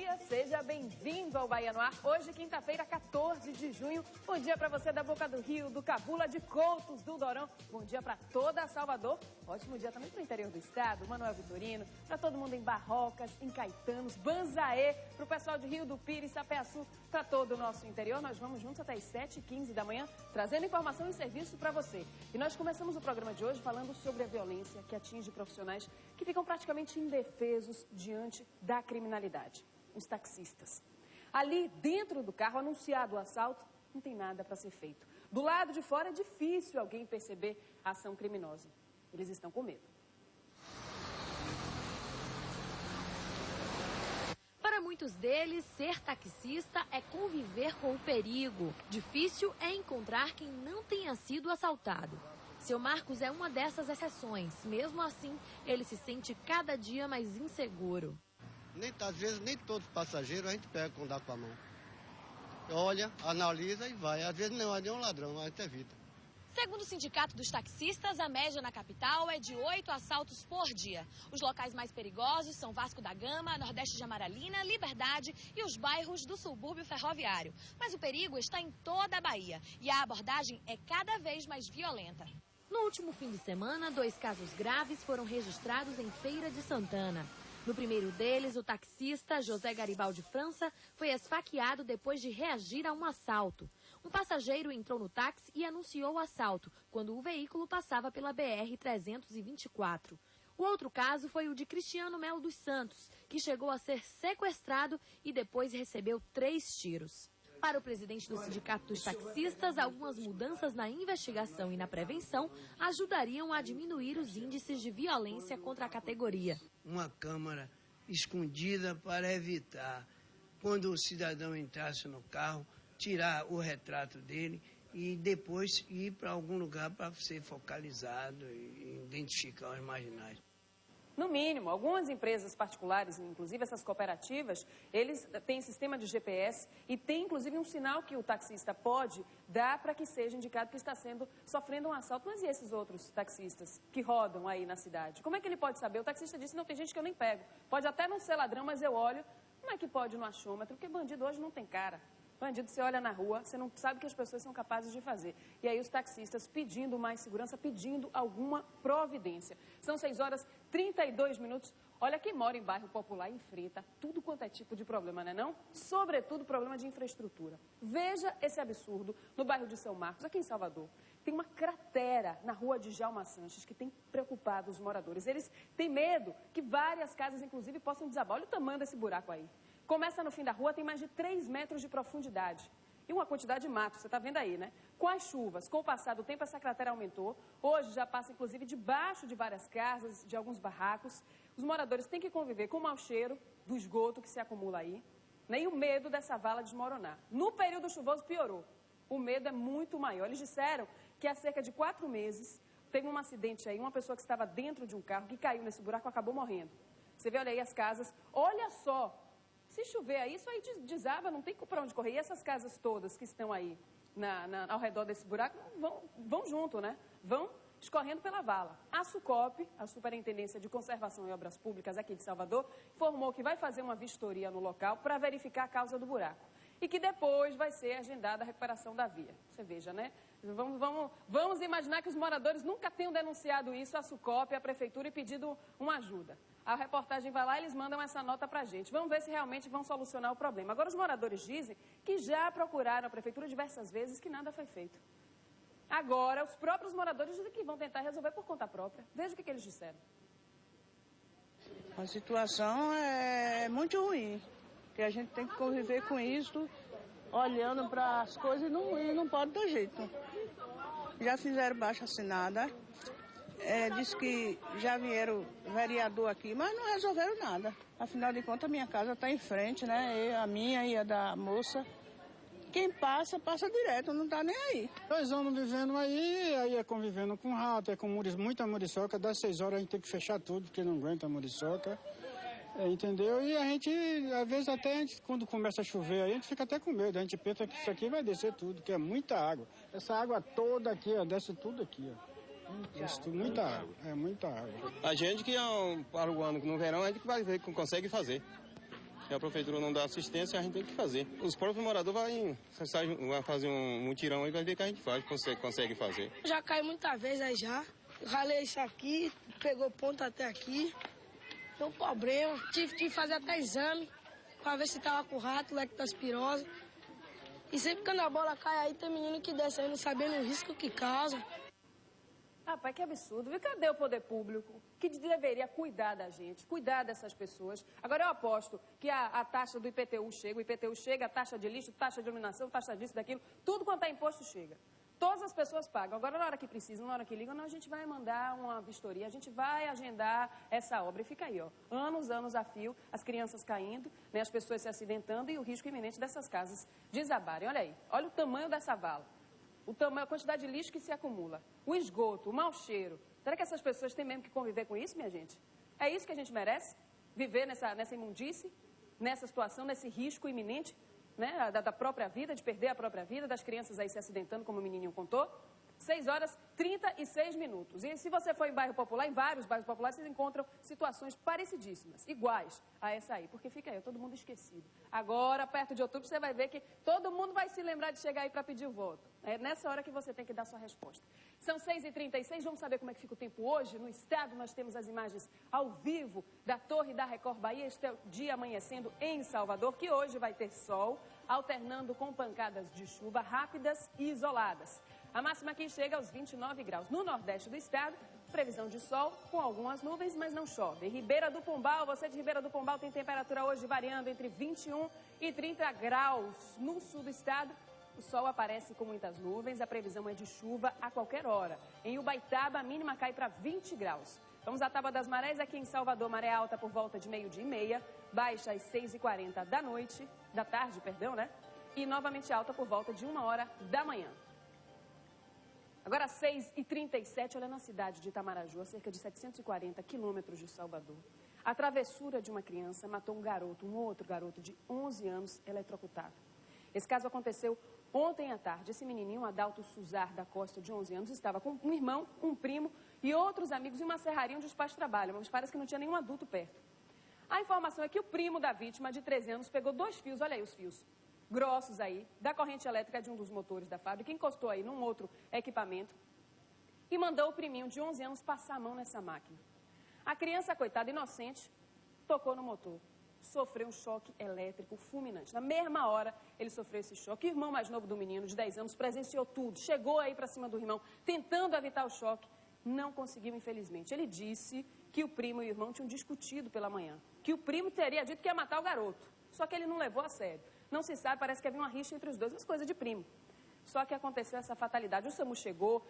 dia, seja bem-vindo ao Bahia no Ar. Hoje, quinta-feira, 14 de junho. Bom dia para você da Boca do Rio, do Cabula, de Coutos, do Dorão. Bom dia para toda Salvador. Ótimo dia também para o interior do estado, Manuel Vitorino, para todo mundo em Barrocas, em Caetanos, Banzaê, para o pessoal de Rio do Pires, Sapé-Açu, para todo o nosso interior. Nós vamos juntos até as 7h15 da manhã, trazendo informação e serviço para você. E nós começamos o programa de hoje falando sobre a violência que atinge profissionais que ficam praticamente indefesos diante da criminalidade. Os taxistas. Ali dentro do carro, anunciado o assalto, não tem nada para ser feito. Do lado de fora é difícil alguém perceber a ação criminosa. Eles estão com medo. Para muitos deles, ser taxista é conviver com o perigo. Difícil é encontrar quem não tenha sido assaltado. Seu Marcos é uma dessas exceções. Mesmo assim, ele se sente cada dia mais inseguro. Às vezes, nem todos os passageiros a gente pega com dá com a mão. Olha, analisa e vai. Às vezes não é nenhum ladrão, a gente evita. Segundo o Sindicato dos Taxistas, a média na capital é de 8 assaltos por dia. Os locais mais perigosos são Vasco da Gama, Nordeste de Amaralina, Liberdade e os bairros do subúrbio ferroviário. Mas o perigo está em toda a Bahia e a abordagem é cada vez mais violenta. No último fim de semana, 2 casos graves foram registrados em Feira de Santana. No primeiro deles, o taxista José Garibaldi França foi esfaqueado depois de reagir a um assalto. Um passageiro entrou no táxi e anunciou o assalto, quando o veículo passava pela BR-324. O outro caso foi o de Cristiano Melo dos Santos, que chegou a ser sequestrado e depois recebeu 3 tiros. Para o presidente do Sindicato dos Taxistas, algumas mudanças na investigação e na prevenção ajudariam a diminuir os índices de violência contra a categoria. Uma câmera escondida para evitar, quando o cidadão entrasse no carro, tirar o retrato dele e depois ir para algum lugar para ser focalizado e identificar os marginais. No mínimo, algumas empresas particulares, inclusive essas cooperativas, eles têm sistema de GPS e tem inclusive um sinal que o taxista pode dar para que seja indicado que está sofrendo um assalto. Mas e esses outros taxistas que rodam aí na cidade? Como é que ele pode saber? O taxista disse, não, tem gente que eu nem pego. Pode até não ser ladrão, mas eu olho. Como é que pode no achômetro? Porque bandido hoje não tem cara. Bandido, você olha na rua, você não sabe o que as pessoas são capazes de fazer. E aí os taxistas pedindo mais segurança, pedindo alguma providência. São 6h32. Olha, quem mora em bairro popular enfrenta tudo quanto é tipo de problema, não é não? Sobretudo problema de infraestrutura. Veja esse absurdo no bairro de São Marcos, aqui em Salvador. Tem uma cratera na rua de Djalma Sanches que tem preocupado os moradores. Eles têm medo que várias casas, inclusive, possam desabar. Olha o tamanho desse buraco aí. Começa no fim da rua, tem mais de 3 metros de profundidade. E uma quantidade de mato, você está vendo aí, né? Com as chuvas, com o passar do tempo, essa cratera aumentou. Hoje já passa, inclusive, debaixo de várias casas, de alguns barracos. Os moradores têm que conviver com o mau cheiro do esgoto que se acumula aí, né? E o medo dessa vala desmoronar. No período chuvoso, piorou. O medo é muito maior. Eles disseram que há cerca de 4 meses, teve um acidente aí, uma pessoa que estava dentro de um carro, que caiu nesse buraco e acabou morrendo. Você vê, olha aí as casas, olha só. Se chover aí, isso aí desaba, não tem para onde correr. E essas casas todas que estão aí ao redor desse buraco vão junto, né? Vão escorrendo pela vala. A SUCOP, a Superintendência de Conservação e Obras Públicas aqui de Salvador, informou que vai fazer uma vistoria no local para verificar a causa do buraco. E que depois vai ser agendada a recuperação da via. Você veja, né? Vamos imaginar que os moradores nunca tenham denunciado isso à SUCOP, à Prefeitura e pedido uma ajuda. A reportagem vai lá e eles mandam essa nota pra gente. Vamos ver se realmente vão solucionar o problema. Agora, os moradores dizem que já procuraram a Prefeitura diversas vezes que nada foi feito. Agora, os próprios moradores dizem que vão tentar resolver por conta própria. Veja o que eles disseram. A situação é muito ruim, porque a gente tem que conviver com isso, olhando para as coisas e não pode ter jeito. Já fizeram baixa-assinada. Diz que já vieram vereador aqui, mas não resolveram nada. Afinal de contas, a minha casa está em frente, né? A minha e a da moça. Quem passa, passa direto, não está nem aí. 2 anos vivendo aí é convivendo com rato, é com muita muriçoca. Das 6 horas a gente tem que fechar tudo, porque não aguenta a muriçoca. Entendeu? E a gente, às vezes até quando começa a chover, a gente fica até com medo. A gente pensa que isso aqui vai descer tudo, que é muita água. Essa água toda aqui, ó, desce tudo aqui, ó. Muita água, é muita água. A gente que para o ano, no verão, a gente vai ver que consegue fazer. E a prefeitura não dá assistência, a gente tem que fazer. Os próprios moradores vão fazer um mutirão aí, vai ver o que a gente faz, consegue fazer. Já caí muitas vezes aí já. Ralei isso aqui, pegou ponta até aqui. Tem um problema. Tive que fazer até exame para ver se tava com rato, lectospirose. E sempre quando a bola cai aí, tem menino que desce aí não sabendo o risco que causa. Rapaz, que absurdo. E cadê o poder público que deveria cuidar da gente, cuidar dessas pessoas? Agora eu aposto que a taxa do IPTU chega, a taxa de lixo, taxa de iluminação, taxa disso, daquilo, tudo quanto é imposto chega. Todas as pessoas pagam. Agora, na hora que precisam, na hora que ligam, não, a gente vai mandar uma vistoria, a gente vai agendar essa obra. E fica aí, ó, anos a fio, as crianças caindo, né, as pessoas se acidentando e o risco iminente dessas casas desabarem. Olha aí, olha o tamanho dessa vala, a quantidade de lixo que se acumula, o esgoto, o mau cheiro. Será que essas pessoas têm mesmo que conviver com isso, minha gente? É isso que a gente merece? Viver nessa imundície, nessa situação, nesse risco iminente? Né, da própria vida, de perder a própria vida, das crianças aí se acidentando, como o menininho contou. 6h36. E se você for em bairro popular, em vários bairros populares, vocês encontram situações parecidíssimas, iguais a essa aí, porque fica aí, todo mundo esquecido. Agora, perto de outubro, você vai ver que todo mundo vai se lembrar de chegar aí para pedir o voto. É nessa hora que você tem que dar sua resposta. São 6h36, vamos saber como é que fica o tempo hoje. No estado, nós temos as imagens ao vivo da Torre da Record Bahia. Este é o dia amanhecendo em Salvador, que hoje vai ter sol, alternando com pancadas de chuva rápidas e isoladas. A máxima aqui chega aos 29 graus. No nordeste do estado, previsão de sol com algumas nuvens, mas não chove. Em Ribeira do Pombal, você de Ribeira do Pombal tem temperatura hoje variando entre 21 e 30 graus. No sul do estado, o sol aparece com muitas nuvens, a previsão é de chuva a qualquer hora. Em Ubaitaba, a mínima cai para 20 graus. Vamos à tábua das marés, aqui em Salvador, maré alta por volta de 12h30, baixa às 6h40 da tarde, né? E novamente alta por volta de 1h da manhã. Agora, 6h37, olha, na cidade de Itamaraju, a cerca de 740 quilômetros de Salvador. A travessura de uma criança matou um outro garoto de 11 anos, eletrocutado. Esse caso aconteceu ontem à tarde. Esse menininho, Adalto Suzar da Costa, de 11 anos, estava com um irmão, um primo e outros amigos em uma serraria onde os pais trabalham, mas parece que não tinha nenhum adulto perto. A informação é que o primo da vítima, de 13 anos, pegou 2 fios, olha aí os fios, grossos aí, da corrente elétrica de um dos motores da fábrica, encostou aí num outro equipamento e mandou o priminho de 11 anos passar a mão nessa máquina. A criança, coitada, inocente, tocou no motor, sofreu um choque elétrico fulminante. Na mesma hora, ele sofreu esse choque. O irmão mais novo do menino, de 10 anos, presenciou tudo, chegou aí para cima do irmão, tentando evitar o choque, não conseguiu, infelizmente. Ele disse que o primo e o irmão tinham discutido pela manhã, que o primo teria dito que ia matar o garoto, só que ele não levou a sério. Não se sabe, parece que havia uma rixa entre os dois, mas coisa de primo. Só que aconteceu essa fatalidade. O SAMU chegou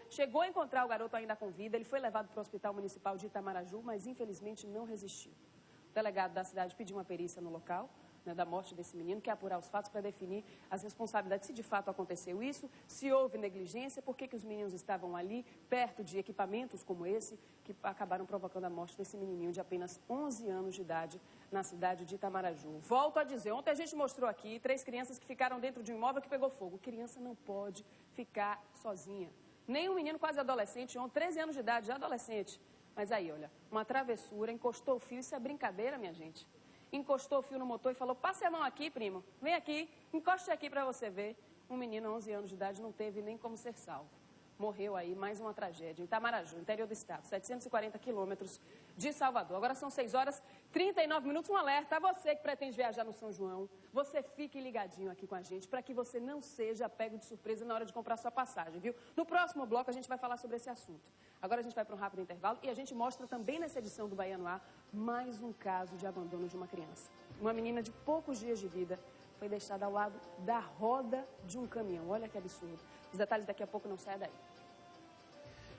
a encontrar o garoto ainda com vida. Ele foi levado para o Hospital Municipal de Itamaraju, mas infelizmente não resistiu. O delegado da cidade pediu uma perícia no local, né, da morte desse menino, quer apurar os fatos para definir as responsabilidades, se de fato aconteceu isso, se houve negligência, por que os meninos estavam ali, perto de equipamentos como esse, que acabaram provocando a morte desse menininho de apenas 11 anos de idade, na cidade de Itamaraju. Volto a dizer, ontem a gente mostrou aqui 3 crianças que ficaram dentro de um imóvel que pegou fogo. Criança não pode ficar sozinha. Nem um menino quase adolescente, 13 anos de idade, já adolescente. Mas aí, olha, uma travessura, encostou o fio, isso é brincadeira, minha gente. Encostou o fio no motor e falou, passe a mão aqui, primo, vem aqui, encoste aqui para você ver. Um menino, 11 anos de idade, não teve nem como ser salvo. Morreu aí, mais uma tragédia, em Itamaraju, interior do estado, 740 quilômetros de Salvador. Agora são 6h39, um alerta a você que pretende viajar no São João. Você fique ligadinho aqui com a gente, para que você não seja pego de surpresa na hora de comprar sua passagem, viu? No próximo bloco a gente vai falar sobre esse assunto. Agora a gente vai para um rápido intervalo e a gente mostra também nessa edição do Bahia no Ar mais um caso de abandono de uma criança. Uma menina de poucos dias de vida foi deixada ao lado da roda de um caminhão. Olha que absurdo. Os detalhes daqui a pouco, não saia daí.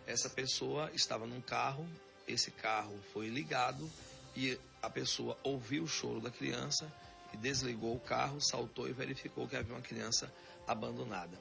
Essa pessoa estava num carro, esse carro foi ligado e a pessoa ouviu o choro da criança e desligou o carro, saltou e verificou que havia uma criança abandonada.